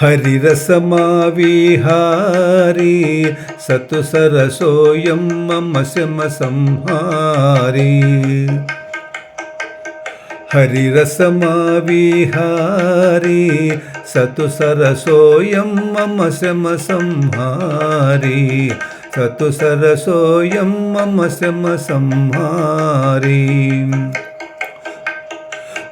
हरिरसमाविहारी सतुसरसोऽयं मम शमसंहारी। हरिरसमाविहारी सतुसरसोऽयं मम शमसंहारी। सतुसरसोऽयं मम शमसंहारी।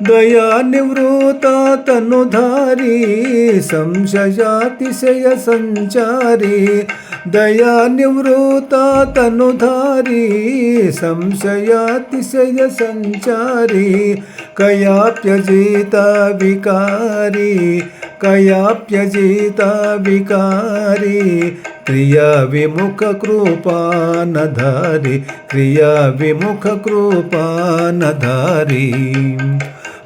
दयानिवृता तनुधारी संशयातिशय संचारी। दयानिवृता तनुधारी संशयातिशय संचारी। कयाप्यजिता विकारी कयाप्यजिता विकारी। क्रिया विमुख कृपानधारी क्रिया विमुख कृपानधारी।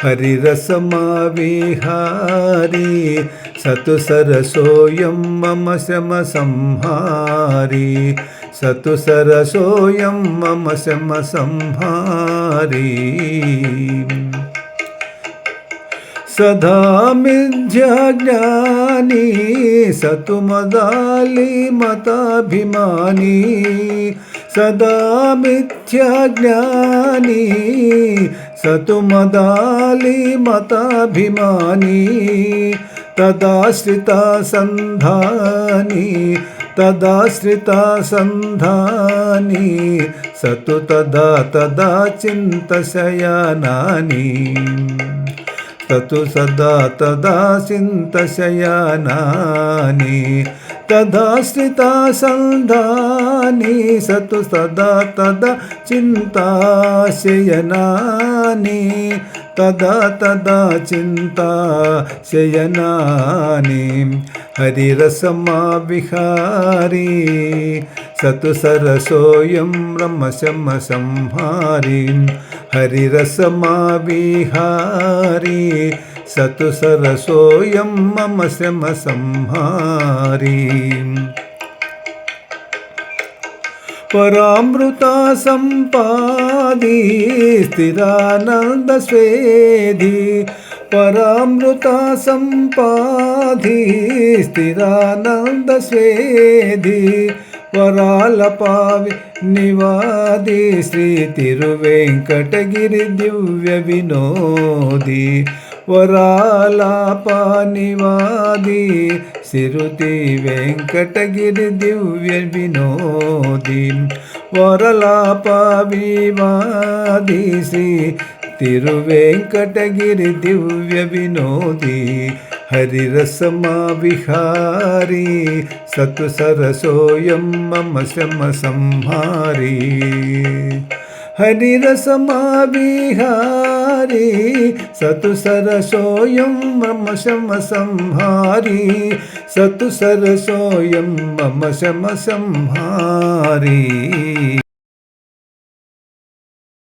हरिरसमाविहारी सतुसरसोऽयं मम शमसंहारी। सतुसरसोऽयं मम शमसंहारी। सदा मिथ्याज्ञानी सतुमदालिमताभिमानी। सदा मिथ्याज्ञानी सतुमदालिमताभिमानी। तदाश्रिता संधानी तदाश्रिता संधानी। सतु तदा तदा चिन्तशयनानि। ततु सदा तदा चिन्तशयनानि। तदाश्रिता संधानी सतु सदा तदा चिन्ताशयनानि। तदा तदा चिन्ताशयनानि। हरिरसमाविहारी सतुसरसोऽयं मम शमसंहारी। हरिरसमाविहारी सतुसरसोऽयं मम शमसंहारी। परामृता सम्पादी स्थिरानन्दस्वेदी। परामृता सम्पादी स्थिरानन्दस्वेदी। वरालपावि निवादी श्री तिरुवेंकटगिरि दिव्य विनोदी। वरालापनिवादी सिरुति वेंकटगिरि दिव्य विनोदी। वरलापविवादी श्री तिरुवेंकटगिरि दिव्य विनोदी। हरिरसमाविहारी सतुसरसोऽयं मम शमसंहारी। हरिरसमाविहारी सतुसरसोऽयं मम शमसंहारी। सतुसरसोऽयं मम शमसंहारी।